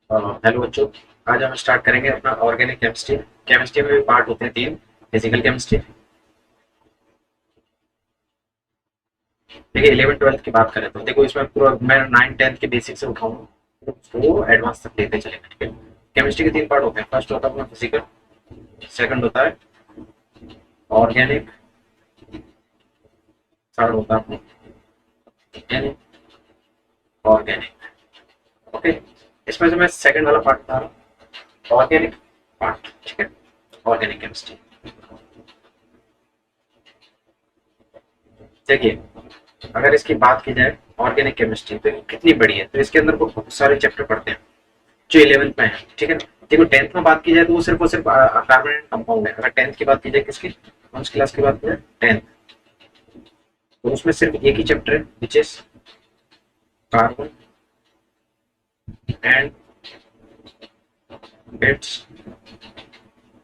Hello बच्चों। आज हम स्टार्ट करेंगे अपना ऑर्गेनिक केमिस्ट्री। केमिस्ट्री में भी पार्ट होते हैं तीन। Physical chemistry. देखिए 11 12 की बात करें तो देखो इसमें पूरा मैं 9 10 के बेसिक से उठाऊंगा तो एडवांस तक लेते चलेंगे, ठीक है। केमिस्ट्री के तीन पार्ट होते हैं। फर्स्ट होता है अपना फिजिकल, सेकंड होता है ऑर्गेनिक, थर्ड होता है अपना ऑर्गेनिक। ओके, इसमें से मैं सेकंड वाला पार्ट बता रहा हूँ, ऑर्गेनिक पार्ट, ठीक है। Organic chemistry. देखिए अगर इसकी बात की जाए ऑर्गेनिक केमिस्ट्री तो कितनी बड़ी है, तो इसके अंदर को बहुत सारे चैप्टर पढ़ते हैं जो 11th में है, ठीक है ना। देखो 10th में बात की जाए तो वो सिर्फ और सिर्फ कार्बन एंड कंपाउंड है। अगर 10th की बात की जाए, किसकी कौन सी क्लास की बात की जाए, 10th, तो उसमें सिर्फ एक ही चैप्टर है which is carbon and its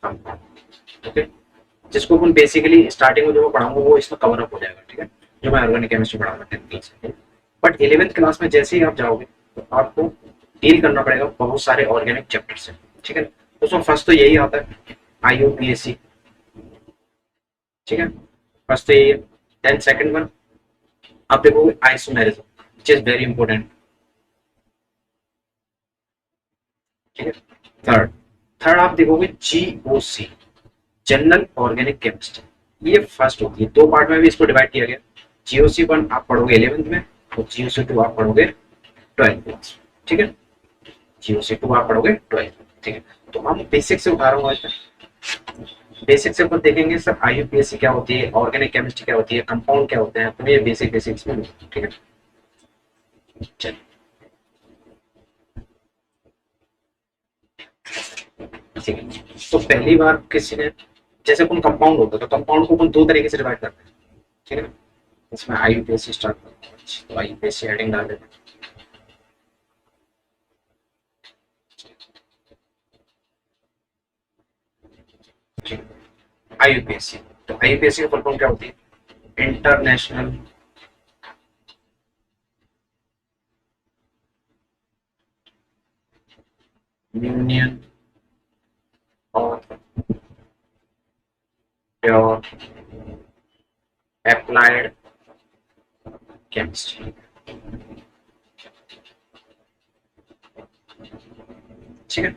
compound. Okay, जिसको अपन बेसिकली स्टार्टिंग में जो मैं पढ़ाऊंगा वो इसमें कवर अप हो जाएगा, ठीक है, जो मैं ऑर्गेनिक केमिस्ट्री पढ़ाऊंगा 10th क्लास में। बट 11th क्लास में जैसे ही आप जाओगे तो आपको डील करना पड़ेगा बहुत सारे ऑर्गेनिक चैप्टर से, ठीक है। उसमें फर्स्ट तो यही आता है IUPAC, ठीक है। फर्स्ट तो यही है। देन सेकंड वन आप देखोगे isomerism which is very important, ठीक है। थर्ड थर्ड आप देखोगे GOC, जनरल ऑर्गेनिक केमिस्ट्री। ये फर्स्ट होती है, दो पार्ट में भी इसको डिवाइड किया गया। GOC 1 आप पढ़ोगे 11th में और GOC 2 आप पढ़ोगे 12th क्लास, ठीक है। GOC 2 आप पढ़ोगे 12th में, ठीक है। तो हम बेसिक से उठा रहा हूँ आज। बेसिक से अपन देखेंगे सर IUPAC क्या होती है, ऑर्गेनिक केमिस्ट्री क्या होती है, कंपाउंड क्या होते हैं, तो ये बेसिक बेसिक्स में, ठीक है। चलिए, ठीक है। तो पहली बार किसी ने, जैसे अपन कंपाउंड होता है तो कंपाउंड को अपन दो तरीके से डिवाइड करते हैं, ठीक है। इसमें IUPAC स्टार्ट करते हैं, तो IUPAC हेडिंग डाल देते हैं। IUPAC, तो IUPAC की फुल फॉर्म क्या होती है, international union of pure applied chemistry, ठीक है।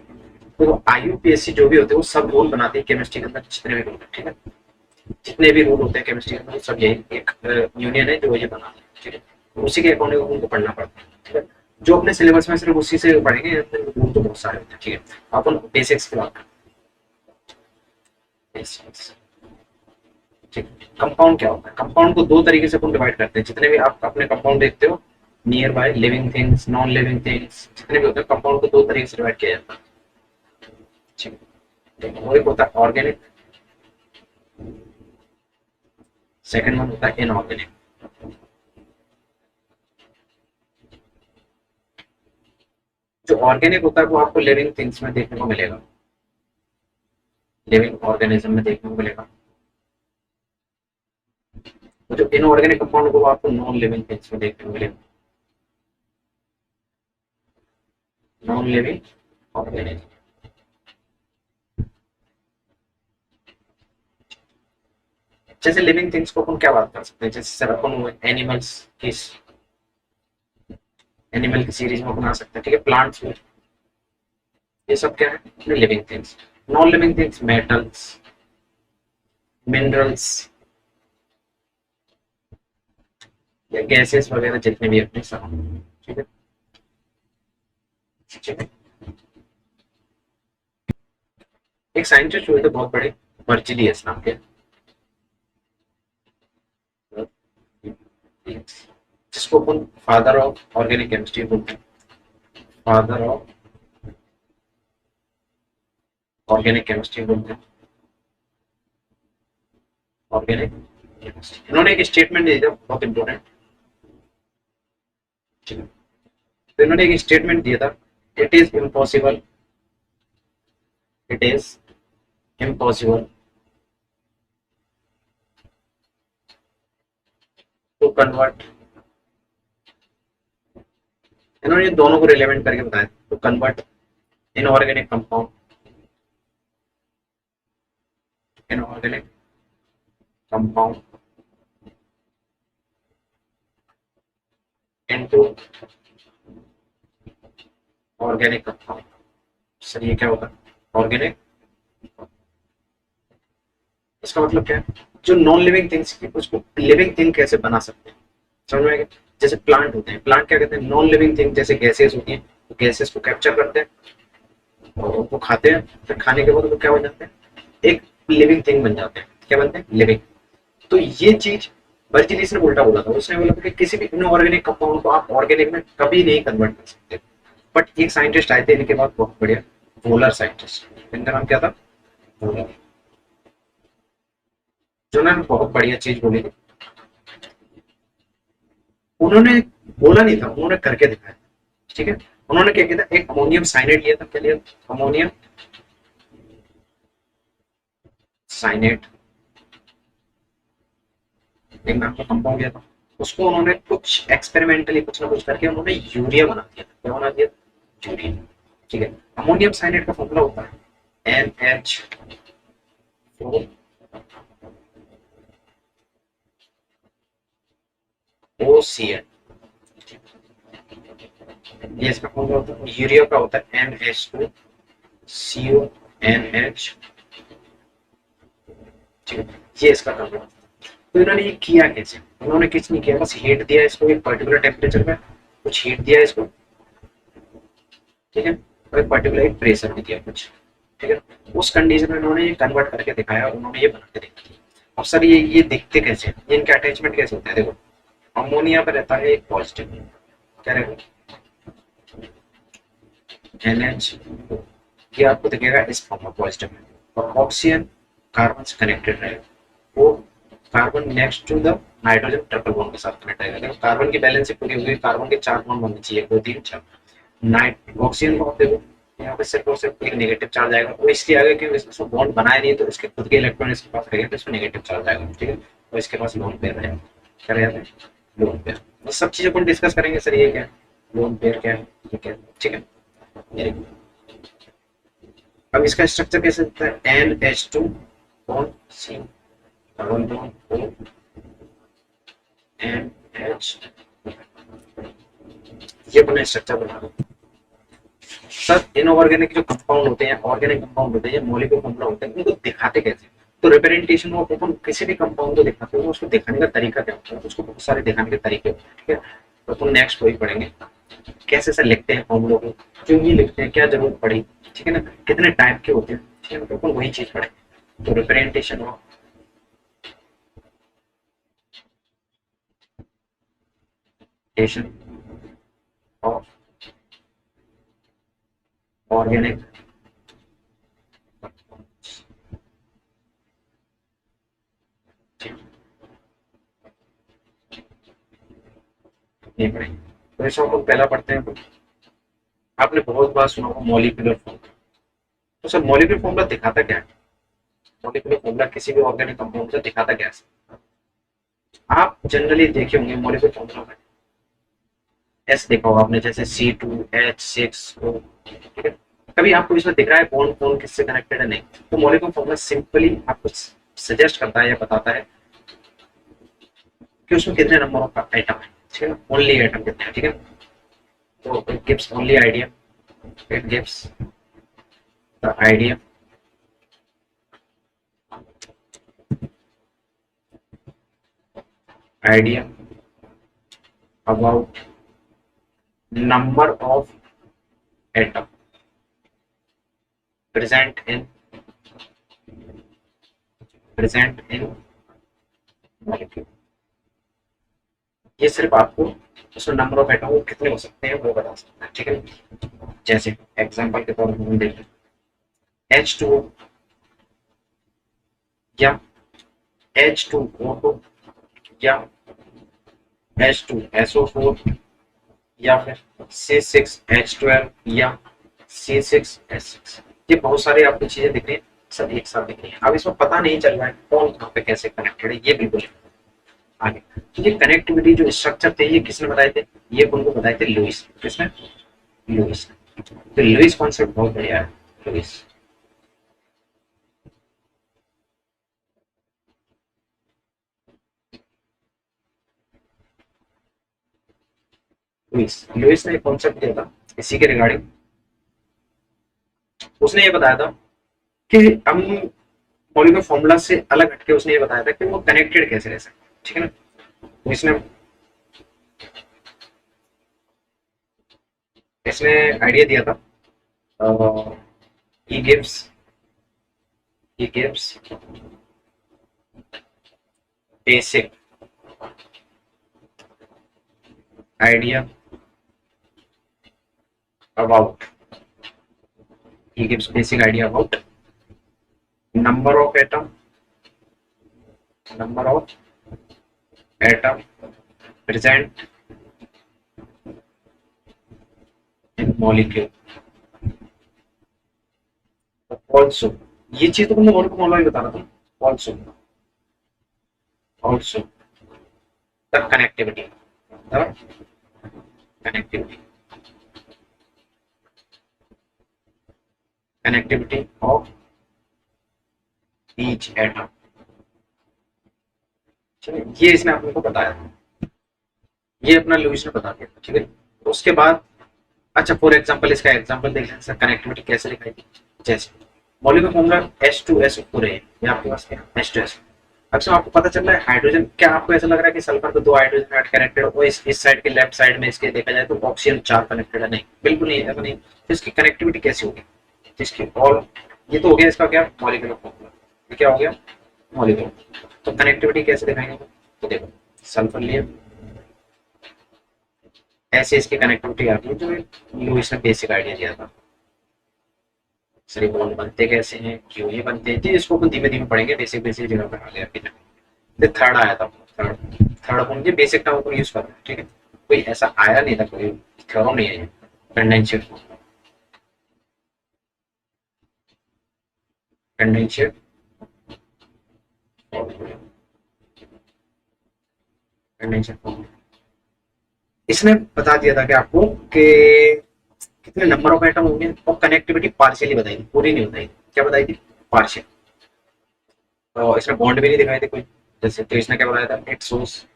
तो IUPAC जो भी होते हैं वो सब रूल बनाते हैं केमिस्ट्री के अंदर, जितने भी रूल है, ठीक है। जितने भी रूल होते हैं केमिस्ट्री के अंदर सब यही एक यूनियन है जो ये बनाते हैं, ठीक है। तो उसी के अकॉर्डिंग उनको पढ़ना पड़ता है, ठीक है। जो अपने सिलेबस में सिर्फ उसी से पढ़ेंगे, रूल तो बहुत सारे होते हैं, ठीक है। अपन बेसिक्स की बात बेसिक्स, ठीक है। कंपाउंड क्या होता है, कंपाउंड को दो तरीके से अपन डिवाइड करते हैं। जितने भी आप अपने कंपाउंड देखते हो, near by, living things, non living things, जितने भी होते हैं कंपाउंड को दो तरीके से डिवाइड किया जाता है, ठीक है। तो वो एक होता है ऑर्गेनिक, सेकंड वन होता है इनऑर्गेनिक। जो ऑर्गेनिक होता है वो आपको लिविंग थिंग्स में देखने को मिलेगा, लिविंग ऑर्गेनिज्म में देखने को मिलेगा। तो जो इनऑर्गेनिक कंपाउंड होगा वो आपको नॉन लिविंग थिंग्स में देखने को मिलेगा, नॉन लिविंग ऑर्गेनिज्म। जैसे लिविंग थिंग्स को अपन क्या बात कर सकते हैं, जैसे सर अपन एनिमल्स की, एनिमल की सीरीज में बना सकते हैं, ठीक है। प्लांट्स में ये सब क्या है, living things. Non living things metals, minerals या गैसेस वगैरह जितने भी अपने सब, ठीक है, ठीक है। एक साइंटिस्ट हुए थे बहुत बड़े, वर्जिलियस नाम के, जिसको अपन फादर ऑफ ऑर्गेनिक केमिस्ट्री बोलते हैं, फादर ऑफ ऑर्गेनिक केमिस्ट्री बोलते हैं, ऑर्गेनिक केमिस्ट्री। इन्होंने एक स्टेटमेंट दिया था बहुत इंपॉर्टेंट, ठीक है। तो इन्होंने एक स्टेटमेंट दिया था, it is impossible, it is impossible to convert, इन्होंने दोनों को रिलेवेंट करके बताया, to convert inorganic compound, inorganic compound into organic compound. Sir ये क्या होता है ऑर्गेनिक, इसका मतलब क्या है, जो नॉन लिविंग थिंग्स की उसको लिविंग थिंग कैसे बना सकते हैं, समझ में आएगा। जैसे प्लांट होते हैं, प्लांट क्या कहते हैं, नॉन लिविंग थिंग, जैसे गैसेस होती हैं, तो गैसेस को कैप्चर करते हैं और उनको खाते हैं, फिर खाने के बाद वो क्या हो जाते हैं, एक लिविंग थिंग बन जाते हैं। क्या बनते हैं, लिविंग। तो ये चीज वर्जिलिस ने उल्टा बोला था, उसने बोला था कि किसी भी इनऑर्गेनिक कंपाउंड को आप ऑर्गेनिक में कभी नहीं कन्वर्ट कर सकते। बट एक साइंटिस्ट आए थे इनके बाद, बहुत बढ़िया, वोलर साइंटिस्ट, इनका नाम क्या था, वोलर, जो ना बहुत बढ़िया चीज बोली थी। उन्होंने बोला नहीं था, उन्होंने करके दिखाया। ठीक है, उन्होंने क्या किया था, एक अमोनियम साइनेट लिया था, क्या लिया, अमोनियम साइनेट, एक नाम का कंपाउंड लिया था। उसको उन्होंने कुछ एक्सपेरिमेंटली कुछ ना कुछ करके उन्होंने यूरिया बना दिया। क्या बना दिया, यूरिया। ठीक है, अमोनियम साइनेट का फॉर्मूला होता है NH4OCl। ये इसका फॉर्मूला होता है। यूरिया का होता है NH2CONH। ठीक है, ये इसका फॉर्मूला। तो इन्होंने ये किया कैसे, उन्होंने कुछ नहीं किया, बस हीट दिया इसको एक पर्टिकुलर टेम्परेचर पे, कुछ हीट दिया इसको, ठीक है, और एक पर्टिकुलर एक प्रेशर भी दिया कुछ। ठीक है, उस कंडीशन में उन्होंने ये कन्वर्ट करके दिखाया और उन्होंने ये बना के दिखाया। अब सर ये दिखते कैसे हैं? ये इनका अटैचमेंट कैसे होता है, देखो अमोनिया पर रहता है एक पॉजिटिव, क्या रहेगा, NH, ये आपको दिखेगा इस फॉर्म में पॉजिटिव में, और ऑक्सीजन कार्बन से कनेक्टेड रहेगा, वो carbon next to the nitrogen triple bond के साथ कनेक्ट रहेगा। देखो कार्बन की बैलेंस पूरी हुई, कार्बन के 4 बॉन्ड बनने चाहिए, 2 3 4। नाइट ऑक्सीजन को आप देखो, यहाँ पे सिर्फ और सिर्फ एक नेगेटिव चार्ज आएगा, वो इसलिए आएगा क्योंकि इसमें बॉन्ड बनाया नहीं, तो इसके खुद के इलेक्ट्रॉन इसके पास रहेगा, तो इसमें नेगेटिव चार्ज आएगा। ठीक है, और इसके पास लोन पेयर रहेगा, क्या रहेगा, लोन पेयर। ये सब चीजों को डिस्कस करेंगे सर, ये क्या है, लोन पेयर क्या है, ये क्या है। ठीक है, अब इसका स्ट्रक्चर कैसे होता है, NH2 double bond O NH, ये बना स्ट्रक्चर बना दो। सर इनऑर्गेनिक जो कंपाउंड होते हैं, ऑर्गेनिक कंपाउंड होते हैं, मॉलिक्यूलर कंपाउंड होते हैं, उनको दिखाते कैसे, तो रिप्रेजेंटेशन ऑफ अपन किसी भी कंपाउंड को दिखाते हैं, उसको दिखाने का तरीका क्या होता है, उसको बहुत सारे दिखाने के तरीके होते हैं। ठीक है, तो अपन नेक्स्ट वही पढ़ेंगे, कैसे सर लिखते हैं फॉर्मूलों को, क्यों ही लिखते हैं, क्या जरूरत पड़ी, ठीक है ना, कितने टाइप के होते हैं, ठीक है, तो अपन वही चीज पढ़ेंगे। तो रिप्रेजेंटेशन ऑफ ऑर्गेनिक, नहीं पढ़ेंगे। तो इसको हम पहला पढ़ते हैं, आपने बहुत बार सुना होगा मॉलिक्यूलर फॉर्मूला। तो सर मॉलिक्यूलर फॉर्मूला दिखाता क्या है, मॉलिक्यूलर फॉर्मूला किसी भी ऑर्गेनिक कंपाउंड से दिखाता क्या है, आप जनरली देखे होंगे मॉलिक्यूलर फॉर्मूला में एस देखा होगा आपने, जैसे C2H6O। ठीक है, कभी आपको इसमें दिख रहा है कौन कौन किससे कनेक्टेड है, नहीं। तो मॉलिक्यूलर फॉर्मूला सिंपली आपको सजेस्ट करता है या बताता है कि उसमें कितने नंबर ऑफ आइटम है, ठीक है ना, ओनली आइटम कितने हैं। ठीक है, तो it gives only idea, it gives the idea idea about number of atom present in molecule। ये सिर्फ आपको उसमें नंबर ऑफ एटम कितने हो सकते हैं वो बता सकता है। ठीक है, जैसे एग्जांपल के तौर पर हम देखते हैं H2O या H2O2 या H2SO4 या फिर C6H12 या C6H6। ये बहुत सारे आपको चीजें दिख रही है, सब एक साथ दिख रही है। अब इसमें पता नहीं चल रहा है कौन कहाँ पे कैसे कनेक्टेड है, ये बिल्कुल आगे। तो ये कनेक्टिविटी जो स्ट्रक्चर थे ये किसने बताए थे, ये उनको बताए थे लुइस। किसने, लुइस। तो लुईस कॉन्सेप्ट बहुत बढ़िया है, लुईस। लुईस लुईस ने एक कॉन्सेप्ट दिया था इसी के रिगार्डिंग। उसने ये बताया था कि हम मॉलिक्यूलर फॉर्मूला से अलग हटके उसने ये बताया था कि वो कनेक्टेड कैसे रह सकते हैं, ठीक है ना। तो इसने इसने आइडिया दिया था, he gives basic idea about he gives basic idea about number of atom present in molecule also। ये चीज तो तुमने मोल ही बता रहा था। also the connectivity the connectivity connectivity of each atom। ये इसने आपको बताया था, ये अपना लुईस ने बता दिया, ठीक है। उसके बाद अच्छा फॉर एग्जांपल इसका एग्जांपल देख लें, कनेक्टिविटी कैसे लिखाई। जैसे मॉलिक्यूलर फॉर्मूला H2S पूरे है, ये आपके पास क्या H2S। अब से आपको पता चल रहा है हाइड्रोजन, क्या आपको ऐसा लग रहा है कि सल्फर पे दो हाइड्रोजन एट कनेक्टेड और इस साइड के लेफ्ट साइड में इसके देखा जाए तो ऑक्सीजन चार कनेक्टेड है? नहीं, बिल्कुल नहीं, ऐसा नहीं। तो इसकी कनेक्टिविटी कैसी होगी, जिसकी ऑल, ये तो हो गया इसका क्या मॉलिक्यूलर फॉर्मूला, ये क्या हो गया मॉलिक्यूलर। तो कनेक्टिविटी कैसे दिखाएंगे, तो देखो सल्फर लिए ऐसे इसकी कनेक्टिविटी आती है जो लुईस ने बेसिक आइडिया दिया था। सॉरी बॉन्ड बनते कैसे हैं, क्यों ये बनते हैं, तो इसको अपन धीमे धीमे पढ़ेंगे, बेसिक बेसिक जगह पर आ गया अभी तक। फिर थर्ड आया था, थर्ड थर्ड अपन ये बेसिक टर्म को यूज कर रहे हैं, ठीक है। कोई ऐसा आया नहीं था, कोई थ्योरम नहीं है, कंडेंशियल कंडेंशियल कंडेंशियल। इसने बता दिया था कि आपको कि कितने नंबर ऑफ एटम होंगे और कनेक्टिविटी पार्शियली बताई थी, पूरी नहीं बताई थी। क्या बताई थी, पार्शियल। तो इसने बॉन्ड भी नहीं दिखाए थे कोई, जैसे तो इसने क्या बताया था, इट शोस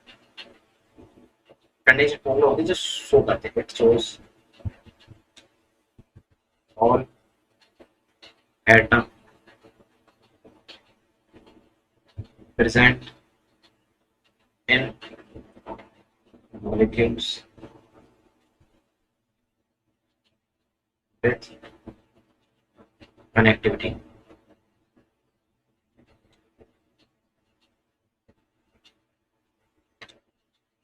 कंडीशन फॉर्मूला होती है जो शो करते हैं, it shows all atom present in molecules with connectivity।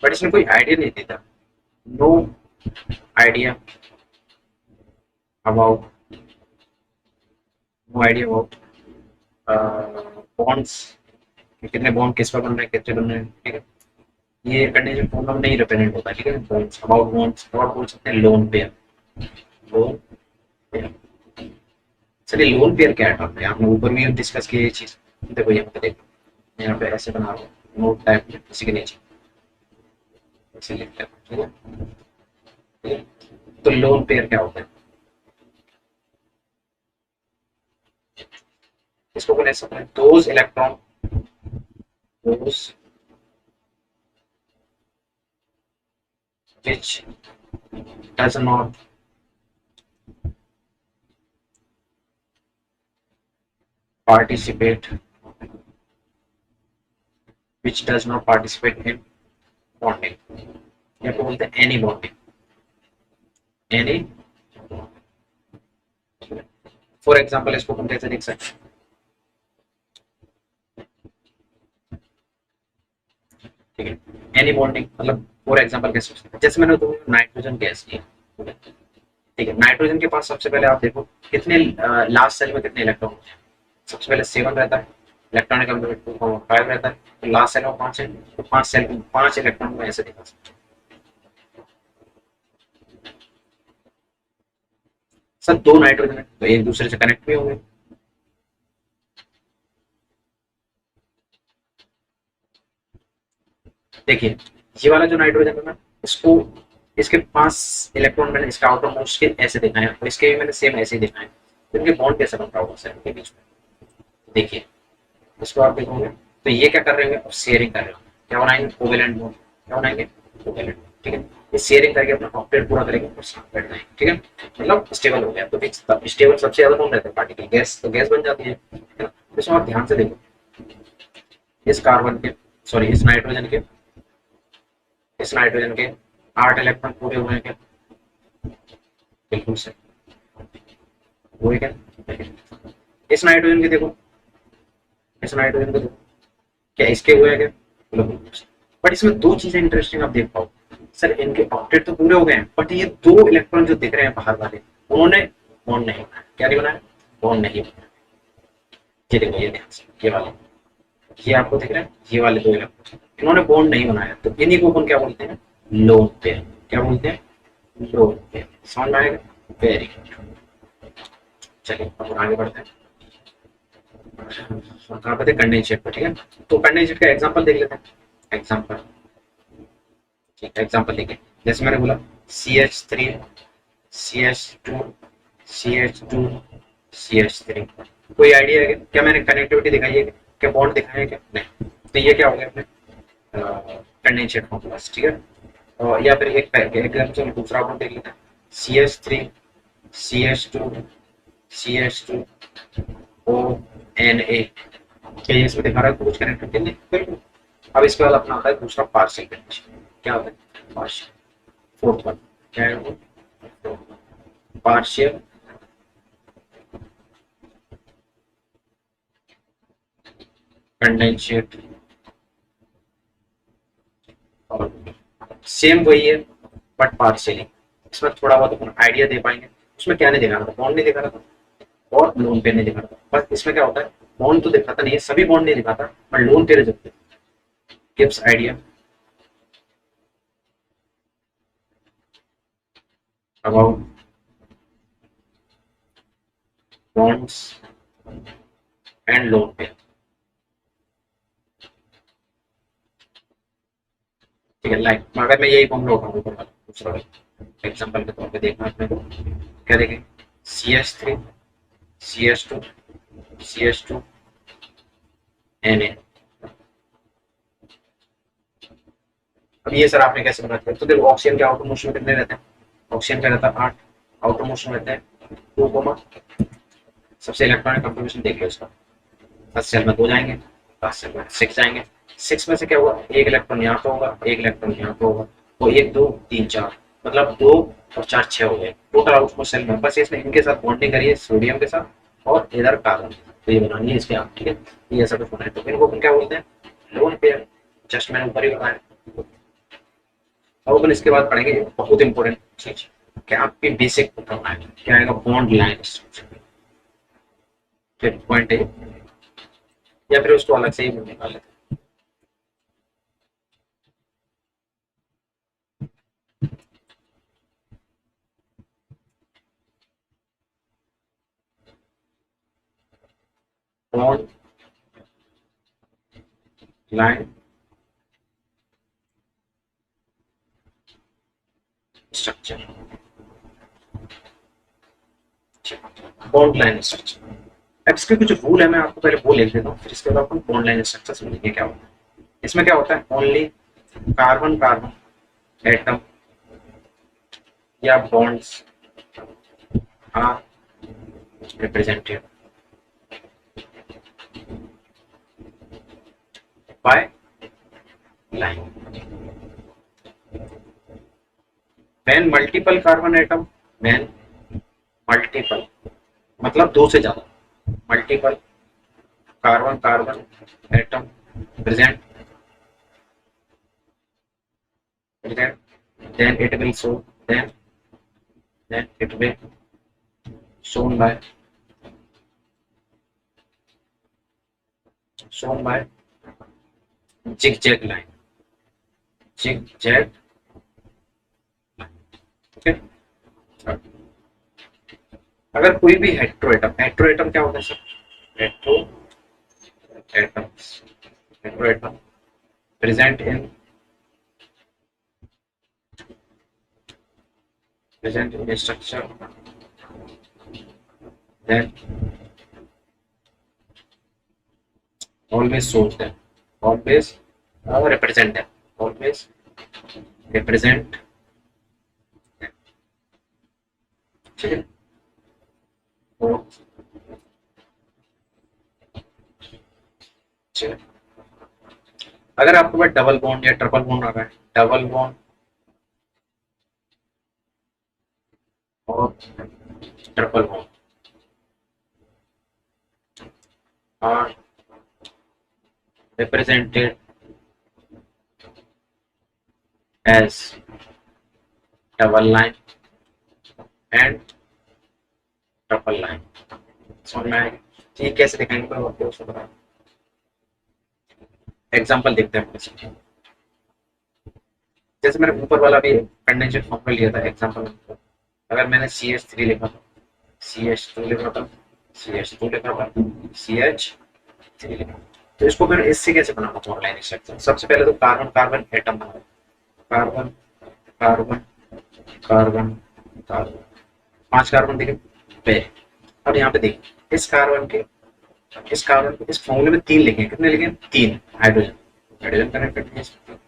But इसमें कोई आइडिया नहीं देता, no idea about no idea about bonds, कितने बॉन्ड किस पर बन रहे हैं, कितने बन रहे हैं, ठीक है। ये कंडीशन फॉर्मूला में नहीं रिप्रेजेंट होता, ठीक है। बॉन्ड्स अबाउट बोल सकते हैं लोन पेयर, लोन पेयर। चलिए लोन पेयर क्या है, आपने ऊपर भी डिस्कस की ये चीज। देखो यहाँ पे देखो, यहाँ पे ऐसे बना रहा हूँ नोट टाइप में, इसी के नीचे ऐसे लिखते हैं, ठीक है। तो लोन पेयर क्या होता है, इसको बोले सकते हैं those electron, those which does not participate in bonding, या तो बोलते हैं any bonding, any. For example इसको हम कैसे लिख सकते हैं, ठीक है। एनी बॉन्डिंग मतलब फॉर एग्जाम्पल कैसे, जैसे मैंने तो नाइट्रोजन गैस की, ठीक है। नाइट्रोजन के पास सबसे पहले आप देखो कितने लास्ट सेल में कितने इलेक्ट्रॉन होते हैं, सबसे पहले 7 रहता है, इलेक्ट्रॉनिक नंबर 5 रहता है, तो लास्ट सेल में 5 है, तो 5 सेल में 5 इलेक्ट्रॉन को ऐसे दिखा सकते हैं। सर दो नाइट्रोजन है तो एक दूसरे से कनेक्ट भी होंगे, देखिए ये वाला जो नाइट्रोजन है ना, इसको इसके 5 इलेक्ट्रॉन मैंने इसका आउटर मोस्ट के ऐसे दिखाए और इसके भी मैंने सेम ऐसे ही दिखाए, तो इनके बॉन्ड कैसे बन रहा होगा सर इनके बीच में? देखिए इसको आप देखोगे तो ये क्या कर रहे होंगे, शेयरिंग कर रहे होंगे, क्या बनाएंगे कोवेलेंट बॉन्ड, क्या बनाएंगे कोवेलेंट, ठीक है। ये शेयरिंग करके अपना ऑक्टेट पूरा करेंगे और साथ बैठ जाएंगे, ठीक है, मतलब स्टेबल हो गया। तो स्टेबल सबसे ज्यादा कौन रहता है पार्टिकल, गैस, तो गैस बन जाती है ना। तो इसमें आप ध्यान से देखो, इस कार्बन के, सॉरी इस नाइट्रोजन के 8 इलेक्ट्रॉन पूरे हुए हैं क्या? बिल्कुल से हुए क्या? इस नाइट्रोजन के देखो, इस नाइट्रोजन के देखो, क्या इसके हुए हैं क्या? बिल्कुल। बट इसमें दो चीजें इंटरेस्टिंग आप देख पाओ सर, इनके ऑक्टेट तो पूरे हो गए हैं बट ये 2 इलेक्ट्रॉन जो दिख रहे हैं बाहर वाले, उन्होंने बॉन्ड नहीं बनाया, क्या नहीं बनाया, बॉन्ड नहीं बनाया। ये देखो, ये ध्यान से, ये वाले, ये आपको दिख रहा है, ये वाले 2 इलेक्ट्रॉन इन्होंने बॉन्ड नहीं बनाया, तो इन्हीं को अपन क्या बोलते हैं, लोन पेयर, क्या बोलते हैं, लोन पेयर। समझ में आएगा? Very good. चलिए अब आगे बढ़ते हैं, कहाँ पे थे, कंडेंसेट पे, ठीक है। तो कंडेंसेट का एग्जांपल देख लेते हैं, एग्जांपल, ठीक है, एग्जांपल देखिए, जैसे मैंने बोला CH3 CH2 CH2 CH3, कोई आइडिया है क्या? मैंने कनेक्टिविटी दिखाई है क्या, बॉन्ड दिखाया है क्या? नहीं। तो ये क्या हो गया अपने कंडेंसेट फॉर्मूलास, ठीक है। और या फिर एक एग्जांपल दूसरा अपन देख लेते हैं, CH3 CH2 CH2 ONA, क्या ये इसमें दिखा रहा है कुछ कनेक्टिविटी? नहीं, बिल्कुल। अब इसके बाद अपना आता है दूसरा पार्शियल कंडीशन, क्या होता है पार्शियल, फोर्थ वन, क्या है वो, पार्शियल कंडेंसेट। और सेम वही है बट पार्शियली, इसमें थोड़ा बहुत अपन आइडिया दे पाएंगे। उसमें क्या नहीं दिखा रहा था, बॉन्ड नहीं दिखा रहा था और लोन पेयर नहीं दिखा रहा था, बस इसमें क्या होता है, बॉन्ड तो दिखाता नहीं है, सभी बॉन्ड नहीं दिखाता, बट लोन पेयर जब gives idea about bonds and lone pair, ठीक है। लाइक अगर मैं यही फॉर्मूला उठाऊंगा ऊपर वाला दूसरा एग्जांपल के तौर पे देखना अपने को, क्या देखें, CH3 CH2 CH2 Na। अब ये सर आपने कैसे बना दिया, तो देखो ऑक्सीजन के आउटर मोशन में कितने रहते हैं, ऑक्सीजन का रहता है 8, आउटर मोशन रहता है 2 कोमा, सबसे इलेक्ट्रॉनिक कंट्रीब्यूशन देख लो इसका, 10 सेल में 2 जाएंगे, 10 सेल में 6 जाएंगे, 6 में से क्या हुआ, एक इलेक्ट्रॉन यहाँ पे होगा, एक इलेक्ट्रॉन यहाँ पे होगा, तो 1 2 3 4, मतलब 2 और 4 6 हो गए टोटल आउटपुट सेल में। बस इसने इनके साथ बॉन्डिंग करी है सोडियम के साथ और इधर कार्बन, तो ये बनानी है इसके आप, ठीक है। ये ऐसा कुछ बना है, तो इनको अपन क्या बोलते हैं, लोन पेयर, जस्ट मैंने ऊपर ही बताया। अब अपन इसके बाद पढ़ेंगे बहुत इंपॉर्टेंट चीज, क्या आपकी बेसिक बताना है, क्या आएगा, बॉन्ड लाइन स्ट्रक्चर, फिर पॉइंट है, या फिर उसको अलग से ही निकाल लेते हैं। Bond line structure, bond line structure, अब इसके कुछ रूल है, मैं आपको पहले वो लिख देता हूँ, फिर इसके बाद अपन बॉन्ड लाइन स्ट्रक्चर समझेंगे क्या होता है। इसमें क्या होता है, ओनली कार्बन कार्बन एटम या bonds are represented by line, when multiple carbon atom, when multiple मतलब 2 से ज्यादा, multiple carbon carbon atom present, then it will show, then it will shown by zigzag line, zigzag line, okay। अगर कोई भी heteroatom क्या होता है sir, hetero atom present in present in a structure that always shows them, always represent them, always represent them. ठीक है, तो ठीक है। अगर आपके पास डबल बॉन्ड या ट्रिपल बॉन्ड आ रहा है, डबल बॉन्ड और triple bond are represented as double line and triple line. समझ में आएगा? तो ये कैसे दिखाएंगे कोई और उसको बता, एग्जांपल देखते हैं अपने। जैसे मैंने ऊपर वाला भी कंडेंसर फॉर्मूला लिया था एग्जांपल, अगर मैंने CH3 लिखा था, CH2 लिखा था, CH2 लिखा था, CH3 लिखा, तो इसको फिर इससे कैसे बनाना ऑनलाइन स्ट्रक्चर। सबसे पहले तो कार्बन कार्बन एटम बनाओ, carbon carbon carbon carbon, 5 carbon दिखे पे। अब यहाँ पे देखिए इस कार्बन के इस फॉर्मूले में 3 लिखे, कितने लिखे? 3 हाइड्रोजन, हाइड्रोजन कनेक्ट करते हैं।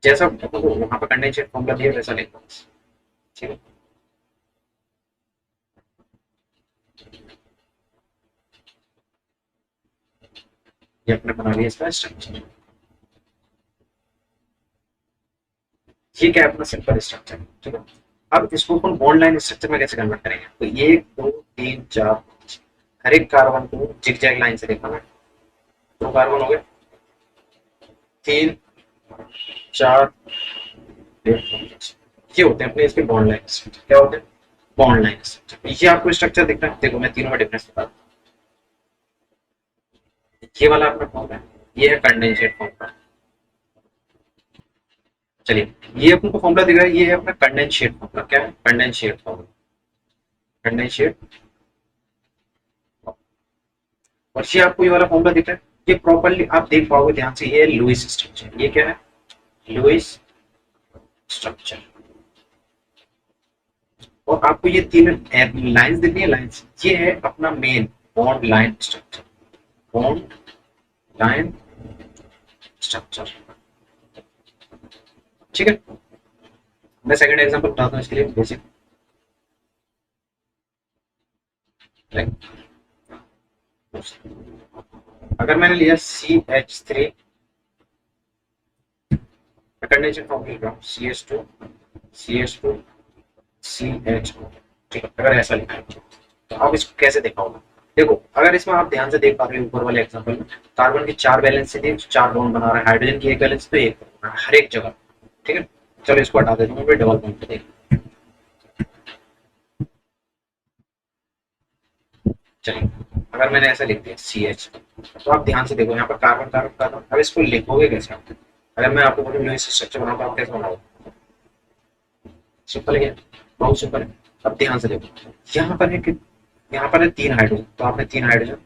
जैसा वहां पर कंडेंसर फॉर्मूला दिया वैसा लिखो, ठीक है। ये अपने बना लिया इसका स्ट्रक्चर। ये क्या है अपना सिंपल स्ट्रक्चर, ठीक है। अब इसको अपन बॉन्ड लाइन स्ट्रक्चर में कैसे कन्वर्ट करेंगे? तो 1 2 3 4 5, हर एक कार्बन को जिगजैग लाइन से देखना है। 2 कार्बन हो गए, 3 4 ये होते हैं अपने इसके बॉन्ड लाइन स्ट्रक्चर। क्या होते हैं? Bond line structure. ये आपको स्ट्रक्चर दिख रहा है, देखो मैं तीनों में डिफरेंस बता दूं। ये वाला अपना फॉर्म है, ये है कंडेंसेट फॉर्म। चलिए ये अपन को फॉर्मूला दिख रहा है, ये है अपना कंडेंसेट फॉर्मूला। क्या है? Condensate formula, condensate. और ये आपको ये वाला फॉर्मूला दिख रहा है, ये प्रॉपर्ली आप देख पाओगे ध्यान से, ये है लुईस स्ट्रक्चर। ये क्या है? Lewis structure. और आपको ये 3 लाइंस दिख रही है, लाइंस, ये है अपना main bond line structure, bond line structure, ठीक है। मैं सेकंड एग्जांपल बताता हूँ इसके लिए, बेसिक। अगर मैंने लिया CH3, कंडेंसर फॉर्म लिख रहा हूँ CH2 CH2 CHO, ठीक है। अगर ऐसा लिखा है तो आप इसको कैसे दिखाओगे? देखो अगर इसमें आप ध्यान से देख पा रहे हो ऊपर वाले एग्जांपल में, कार्बन की 4 वैलेंस से 4 बॉन्ड बना रहा है, हाइड्रोजन की 1 वैलेंस तो 1 बना रहा है हर एक जगह, ठीक है। चलो इसको हटा देता हूँ, डबल बॉन्ड पे देख। चलिए अगर मैंने ऐसा लिख दिया CH, तो आप ध्यान से देखो यहाँ पर कार्बन कार्बन कार्बन। अब इसको लिखोगे कैसे आप? अगर मैं आपको बोलूँ लुईस स्ट्रक्चर बनाओ तो आप कैसे बनाओगे? सिंपल है, बहुत सिंपल है। अब ध्यान से देखो, यहाँ पर है कि यहाँ पर है 3 हाइड्रोजन, तो आपने 3 हाइड्रोजन,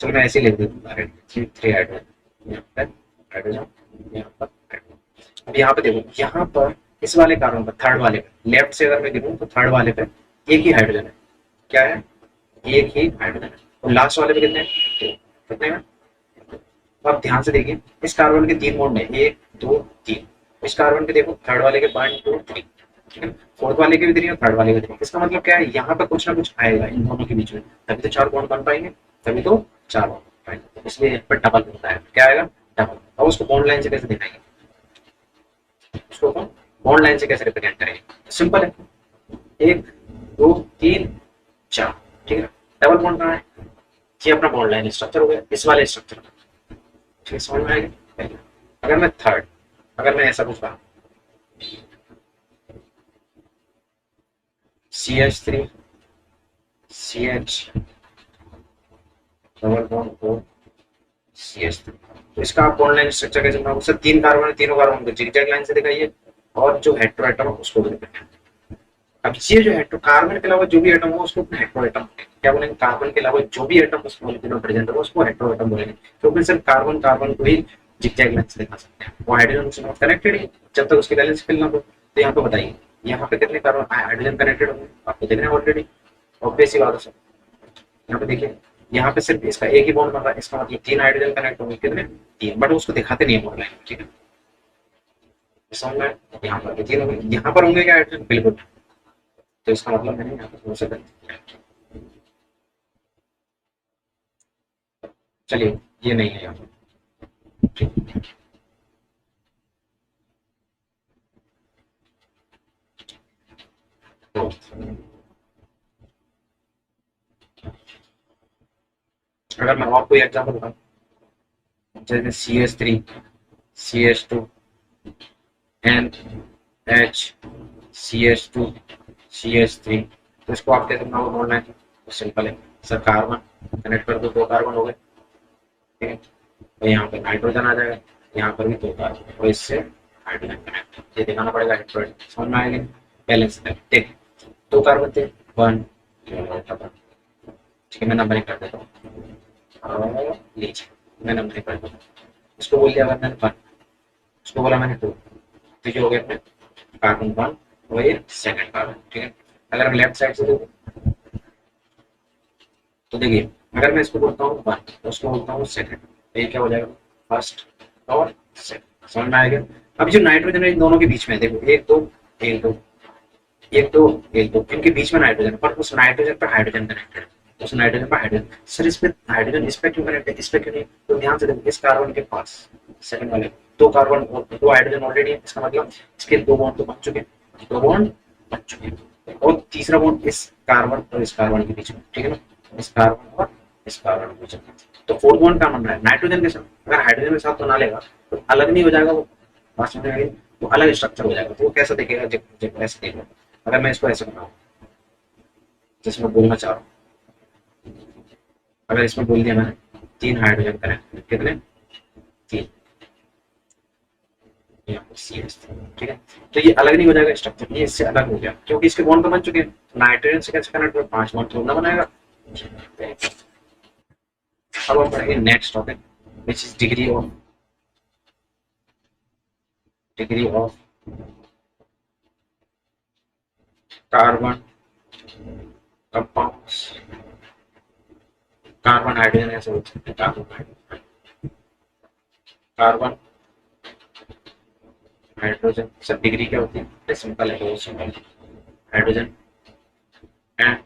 चलो मैं ऐसे ही लिख देता हूँ 3 हाइड्रोजन, यहाँ पर हाइड्रोजन, यहाँ पर हाइड्रोजन। अब यहाँ पे देखो, यहाँ पर इस वाले कार्बन पर, थर्ड वाले पे, लेफ्ट से अगर मैं गिरूँ तो थर्ड वाले पे एक ही हाइड्रोजन है। क्या है? एक ही हाइड्रोजन है। और लास्ट वाले पे कितने हैं? 2। कितने हैं? तो आप ध्यान से देखिए, इस कार्बन के 3 बॉन्ड है, 1 2 3। इस कार्बन के देखो थर्ड वाले के 1 2 3, ठीक है। फोर्थ वाले के भी 3 और थर्ड वाले के 3। इसका मतलब क्या है? यहाँ पर कुछ ना कुछ आएगा इन दोनों के बीच में, तभी तो 4 बॉन्ड बन पाएंगे, तभी तो 4 बॉन्ड बन पाएंगे। इसलिए यहाँ पर डबल होता है। क्या आएगा? डबल। और उसको बॉन्ड लाइन से कैसे दिखाएंगे? उसको बॉन्ड लाइन से कैसे रिप्रेजेंट करेंगे? सिंपल है, 1 2 3 4, ठीक है। डबल बॉन्ड कहाँ है? ये अपना बॉन्ड लाइन स्ट्रक्चर हो गया, इस वाले स्ट्रक्चर में, ठीक, समझ में आएगा। अगर मैं थर्ड, अगर मैं ऐसा कुछ कहा CH3 CH डबल बॉन्ड को CH3, तो इसका आप बॉन्ड लाइन स्ट्रक्चर कैसे बनाओगे? सर 3 कार्बन है, तीनों कार्बन को जिगजैग लाइन से दिखाइए, और जो हेटेरो एटम है उसको भी दिखाइए। अब ये जो हेटेरो, कार्बन के अलावा जो भी एटम हो उसको अपना हेटेरो एटम, क्या बोलेंगे? कार्बन के अलावा जो भी एटम उस मॉलिक्यूल में प्रेजेंट हो उसको हेटेरो एटम बोलेंगे, क्योंकि सिर्फ कार्बन को ही जिगजैग लाइन से दिखा सकते हैं। वो हाइड्रोजन से नॉट कनेक्टेड है जब तक उसकी वैलेंस फिल ना हो। तो यहाँ पे बताइए, यहाँ पे कितने कार्बन हाइड्रोजन कनेक्टेड होंगे, आपको देख रहे हैं ऑलरेडी, ऑब्वियस सी बात है सर। यहाँ पे देखिए, यहाँ पे सिर्फ इसका एक ही बॉन्ड बन रहा है, इसका मतलब 3 हाइड्रोजन कनेक्ट होंगे, कितने, 3, बट उसको दिखाते नहीं है बॉन्ड लाइन, ठीक है, समझ में, यहाँ पर भी 3 होंगे, यहाँ पर होंगे क्या हाइड्रोजन, बिल्कुल, तो इसका मतलब मैंने यहाँ पर थोड़ा सा गलत किया। चलिए, ये नहीं है यहाँ पर, ठीक है। तो अगर मैं आपको एग्जाम्पल बताऊँ, जैसे CH3, CH2, NH, CH2, CH3, तो इसको आप कैसे बनाओगे बॉन्ड लाइन, तो सिंपल है सर, कार्बन कनेक्ट कर दो, 2 कार्बन हो गए, ठीक है, तो यहाँ पे नाइट्रोजन आ जाएगा, यहाँ पर भी 2 कार्बन, और इससे हाइड्रोजन कनेक्ट, ये दिखाना पड़ेगा हाइड्रोजन, समझ में आएगा, बैलेंस देख, 2 कार्बन थे, 1, ठीक है, मैं नंबरिंग कर देता हूँ, और लीजिए मैं नंबरिंग कर देता हूँ, इसको बोल दिया मैंने 1, इसको बोला मैंने 2, तो ये हो गया अपने कार्बन 1 और ये सेकंड कार्बन, ठीक है। अगर मैं लेफ्ट साइड से देखूँ तो देखिए, अगर मैं इसको बोलता हूँ 1 तो उसको बोलता हूँ सेकंड, तो ये क्या हो जाएगा, फर्स्ट और सेकंड, समझ में आएगा। अब जो नाइट्रोजन है इन दोनों के बीच में, देखो 1 2 1 2 1 2 1 2, इनके बीच में नाइट्रोजन, पर उस नाइट्रोजन पर हाइड्रोजन कनेक्टेड है, उस नाइट्रोजन पर हाइड्रोजन, सर इस पे हाइड्रोजन इस पे क्यों कनेक्ट है, इस पे क्यों नहीं, तो ध्यान से देखो, इस कार्बन के पास सेकंड वाले 2 कार्बन और 2 हाइड्रोजन ऑलरेडी है, इसका मतलब इसके 2 बॉन्ड तो बन चुके हैं, 2 बॉन्ड बन चुके हैं, और तीसरा बॉन्ड इस कार्बन और इस कार्बन के बीच में, ठीक है ना, इस कार्बन और इस कार्बन के बीच में, तो 4 बॉन्ड का बन रहा है नाइट्रोजन के साथ, अगर हाइड्रोजन के साथ बना लेगा तो अलग नहीं हो जाएगा वो, बात समझ में आ गई, तो अलग स्ट्रक्चर हो जाएगा, तो वो कैसा दिखेगा, जब जब ऐसे देखेगा, अगर मैं इसको ऐसे बनाऊँ जैसे मैं बोलना चाह रहा हूँ, अगर इसमें बोल दिया मैंने 3 हाइड्रोजन कनेक्ट, कितने, 3, ठीक है, तो ये अलग नहीं हो जाएगा स्ट्रक्चर, ये इससे अलग हो गया क्योंकि इसके बॉन्ड तो बन चुके हैं, नाइट्रोजन से कैसे कनेक्ट हुआ, 5 बॉन्ड थोड़ा बनेगा। अब हम पढ़ेंगे next topic, which is degree of carbon compounds, carbon hydrogen ऐसे हो सकते हैं, कार्बन हाइड्रोजन, सब डिग्री क्या होती है, सिंपल है, बहुत simple, hydrogen and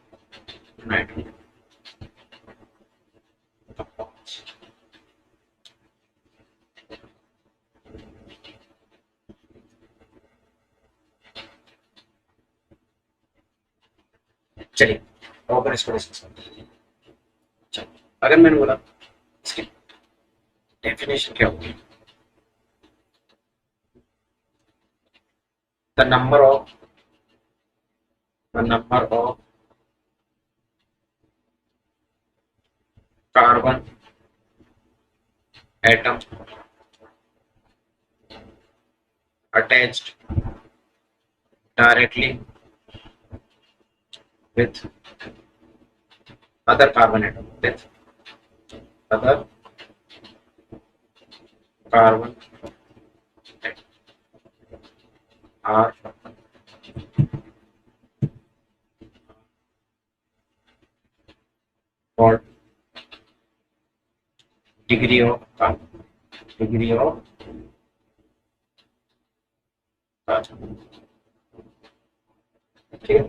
nitrogen compounds. चलिए और इसको डिस्कस करते हैं। चलिए, अगर मैंने बोला इसकी डेफिनेशन क्या होगी, the number of carbon atom attached directly with other carbon atom, with other carbon atom are called degree of carbon, degree of carbon, ठीक है।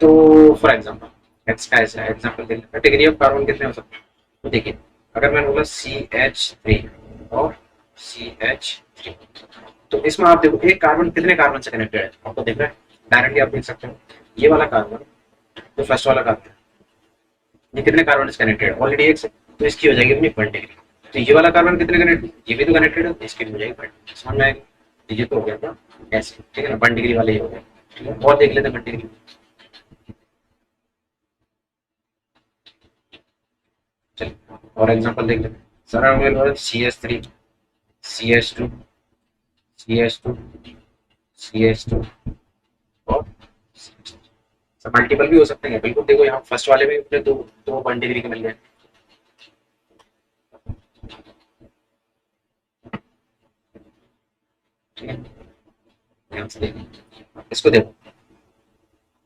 तो फॉर एग्जाम्पल एक्स का ऐसा एग्जाम्पल देख लेते हैं, डिग्री ऑफ कार्बन कितने हो सकते हैं, तो देखिए अगर मैंने बोला CH3 और CH3, तो इसमें आप देखो एक कार्बन कितने कार्बन से कनेक्टेड है, आपको देख रहा है, डायरेक्टली आप देख सकते हो, ये वाला कार्बन, तो फर्स्ट वाला कार्बन, ये कितने कार्बन से कनेक्टेड है, ऑलरेडी एक से, तो इसकी हो जाएगी अपनी 1 डिग्री, तो ये वाला कार्बन कितने कनेक्टेड, ये भी तो कनेक्टेड है, तो इसकी भी हो जाएगी 1 डिग्री, समझ में आएगी, तो ये तो हो गया था ऐसे, ठीक है ना, 1 डिग्री वाले ही हो गए, ठीक है, और देख लेते हैं 1 डिग्री, चलिए और एग्जांपल देख लेते हैं, सर हमें CH3, CH2, CH2, CH2 और सब मल्टीपल भी हो सकते हैं, बिल्कुल देखो यहाँ फर्स्ट वाले में दो दो 1 डिग्री के मिल गए, ठीक है, ध्यान से देखिए, इसको देखो,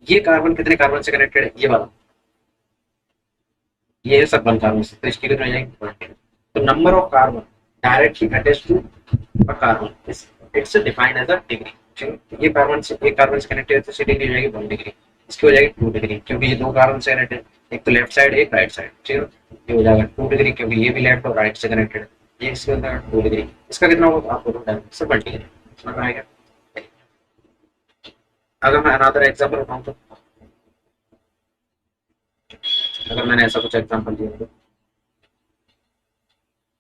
ये कार्बन कितने कार्बन से कनेक्टेड है, ये वाला, ये है सब 1 कार्बन से, तो इसकी कितनी हो जाएगी 1। तो number of carbon directly attach to a carbon it's defined as a degree. ये कार्बन से एक कार्बन से कनेक्टेड है तो इसकी डिग्री हो जाएगी 1 डिग्री, इसकी हो जाएगी 2 डिग्री क्योंकि ये 2 कार्बन से कनेक्टेड, एक तो लेफ्ट साइड एक राइट साइड, ठीक है। ये हो जाएगा 2 डिग्री क्योंकि ये भी लेफ्ट और राइट से कनेक्टेड है, ये इसके अंदर 2 डिग्री, इसका कितना होगा आपको डायरेक्ट से 1 डिग्री, समझ में आएगा। अगर मैं अनदर एग्जांपल उठाऊं तो, अगर मैंने ऐसा कुछ एग्जांपल दिया तो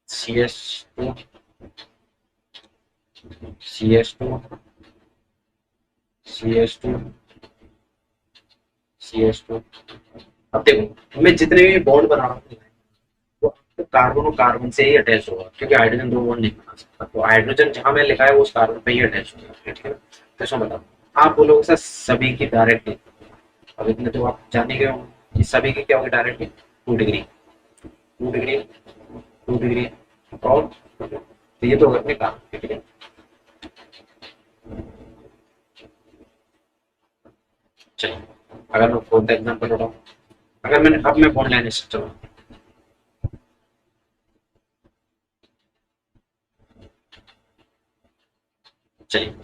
CS2 CS2 CS2 CS2, अब देखो मैं जितने भी बॉन्ड बना रहा हूँ वो तो कार्बन और कार्बन से ही अटैच होगा क्योंकि हाइड्रोजन 2 बॉन्ड नहीं बना सकता, तो हाइड्रोजन जहां मैं लिखा है वो उस कार्बन पे ही अटैच होगा, ठीक है। तो इसमें बताओ आप बोलोगे सर सभी की डायरेक्टली, अब इतने तो आप जाने गए होंगे कि सभी की क्या होगी डायरेक्टली 2 डिग्री 2 डिग्री 2 डिग्री और, तो ये तो होगा अपने कार्बन, ठीक है। चलिए अगर मैं फोर्थ एग्जाम्पल उठाऊँ, अगर मैंने अब मैं बॉन्ड लाइन स्ट्रक्चर, चलिए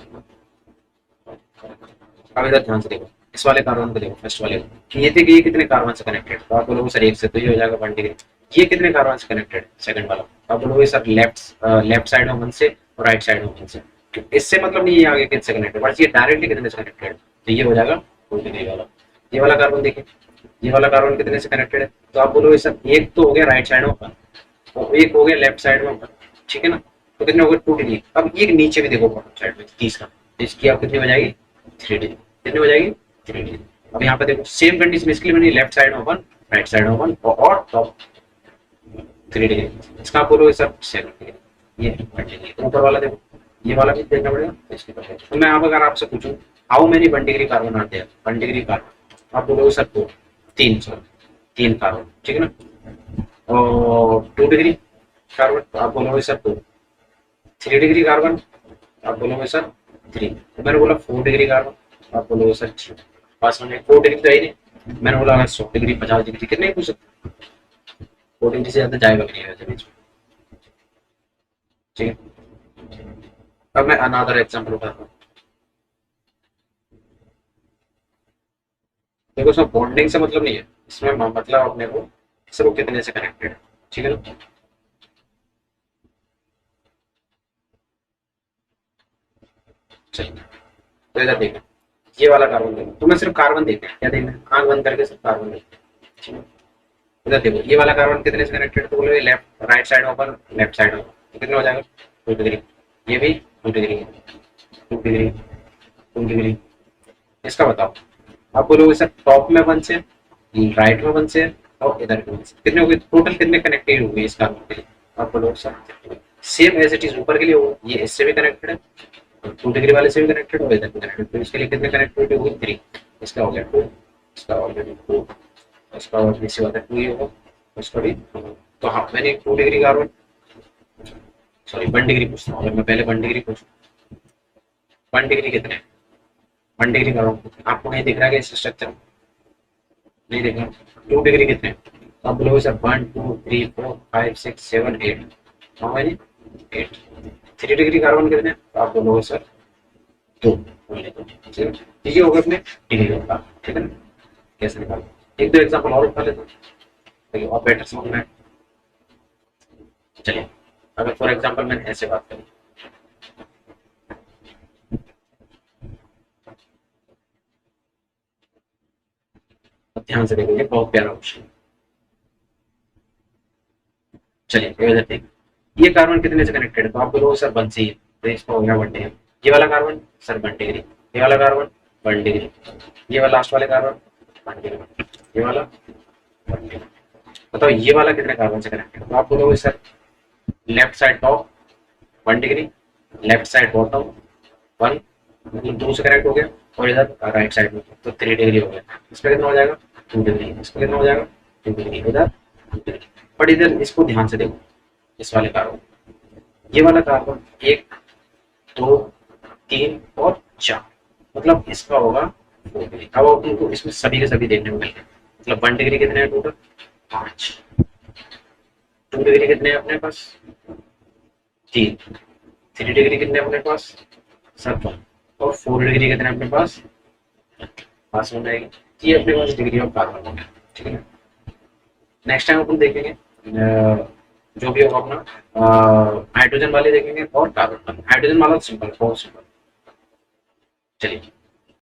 अब इधर ध्यान से देखो, इस वाले कार्बन को देखो, फर्स्ट वाले को, कि ये थे कि ये कितने कार्बन से कनेक्टेड, तो आप बोलोगे सर एक से, तो ये हो जाएगा 1 डिग्री। ये कितने कार्बन से कनेक्टेड, सेकंड वाला, तो आप बोलोगे सर लेफ्ट साइड में 1 से और राइट साइड में 1 से, इससे मतलब नहीं ये आगे किससे कनेक्टेड, बट ये डायरेक्टली कितने से कनेक्टेड, तो ये हो जाएगा 2 डिग्री वाला। ये वाला कार्बन देखिए, ये वाला कार्बन कितने से कनेक्टेड है, तो आप बोलोगे सर एक तो हो गया राइट साइड में 1 और एक हो गया लेफ्ट साइड में 1, ठीक है ना, तो कितने हो गए 2 डिग्री। अब एक नीचे भी देखो बॉटम साइड में तीसरा, तो इसकी आप कितनी हो जाएगी 3 डिग्री, कितनी हो जाएगी 3 डिग्री। अब यहाँ पे देखो सेम कंडीशन इसके लिए बनी, लेफ्ट साइड में 1 राइट साइड में 1 और टॉप 3 डिग्री, इसका आप बोलोगे सर 7 डिग्री, ये 1 डिग्री। ऊपर वाला देखो, ये वाला भी देखना पड़ेगा, इसके ऊपर तो मैं अब अगर आपसे पूछूं हाउ मेनी 1 डिग्री कार्बन आते हैं, 1 डिग्री कार्बन, आप बोलोगे सर 2 3 सॉरी 3 कार्बन, ठीक है ना, और 2 डिग्री कार्बन, तो आप बोलोगे सर 2, 3 डिग्री कार्बन आप बोलोगे सर 3, तो मैंने बोला 4 डिग्री कार्बन आप बोलोगे सर 3, पास में 4 डिग्री तो है ही नहीं, मैंने बोला अगर 100 डिग्री 50 डिग्री कितने ही पूछ सकते, 4 डिग्री से ज्यादा जाएगा भी नहीं वैसे बीच में, ठीक है। अब मैं अनदर एग्जांपल उठाता हूँ, देखो इसमें बॉन्डिंग से मतलब नहीं है, इसमें मतलब अपने को सिर्फ कितने से कनेक्टेड है, ठीक है ना। चलिए तो इधर देखो, ये वाला कार्बन देखो, तो मैं सिर्फ कार्बन देखना है, क्या देखना है, आंख बंद करके सिर्फ कार्बन देखना है, ठीक है। इधर देखो ये वाला कार्बन कितने से कनेक्टेड, तो बोलो left right side open left side open, तो कितना हो जाएगा 2 डिग्री, ये भी 2 डिग्री 2 डिग्री 2 डिग्री। इसका बताओ, आप बोलोगे सर टॉप में 1 से राइट में 1 से और इधर भी 1 से, कितने हो गए टोटल, कितने कनेक्टेड हो गए इस कार्बन के लिए, आप बोलोगे sir same as it is ऊपर के लिए होगा, ये इससे भी कनेक्टेड है 2 डिग्री वाले से भी कनेक्टेड और इधर भी कनेक्टेड, तो इसके लिए कितने कनेक्टिविटी होगी 3, इसका हो गया 2, इसका ऑलरेडी 2, इसका और इसी बात है 2 ही होगा, इसका भी 2। तो हाँ मैंने 2 डिग्री कार्बन सॉरी 1 डिग्री पूछता हूँ, अगर मैं पहले 1 डिग्री पूछूं 1 डिग्री कितने, 1 डिग्री कार्बन आपको नहीं दिख रहा है इस स्ट्रक्चर, नहीं दिख रहा, 2 डिग्री कितने, अब बोलोगे सर 1 2 3 4 5 6 7 8, हाँ भाई 8। 3 डिग्री कार्बन कितने, तो आप बोलोगे सर 2, ठीक है, ये हो गया अपने डिग्री का, ठीक है ना। कैसे निकाल, एक दो एग्जांपल और उठा लेते हैं ताकि और बेटर समझ में आए। चलिए अगर फॉर एग्जांपल मैंने ऐसे बात करी, अब ध्यान से देखिए बहुत प्यारा क्वेश्चन, चलिए ये इधर देखिए ये कार्बन कितने से कनेक्टेड है, तो आप बोलोगे सर 1 से ही है, तो इसका हो गया 1 डिग्री। ये वाला कार्बन सर 1 डिग्री, ये वाला कार्बन 1 डिग्री, ये वाला लास्ट वाले कार्बन 1 डिग्री, ये वाला 1 डिग्री। बताओ ये वाला कितने कार्बन से कनेक्टेड है, तो आप बोलोगे sir left side top 1 degree, left side bottom 1, मतलब 2 से कनेक्ट हो गया, और इधर राइट साइड में तो 3 डिग्री हो गया, इसका कितना हो जाएगा 2 डिग्री, इसका कितना हो जाएगा 2 डिग्री, इधर 2 डिग्री। बट इधर इसको ध्यान से देखो, इस वाले कार्बन, ये वाला कार्बन 1 2 3 और 4, मतलब इसका होगा 4 डिग्री। अब आपको इसमें सभी के सभी देखने को मिलेंगे। मतलब 1 डिग्री कितने हैं टोटल, 5। 2 डिग्री कितने हैं अपने पास, 3। 3 डिग्री कितने हैं अपने पास, 7। और 4 डिग्री कितने हैं अपने पास, पास हो जाएगी। ये अपने पास डिग्री ऑफ कार्बन हो गया। ठीक है, नेक्स्ट टाइम अपन देखेंगे जो भी होगा अपना हाइड्रोजन वाले देखेंगे और कार्बन वाले। हाइड्रोजन वाला सिंपल, बहुत सिंपल। चलिए।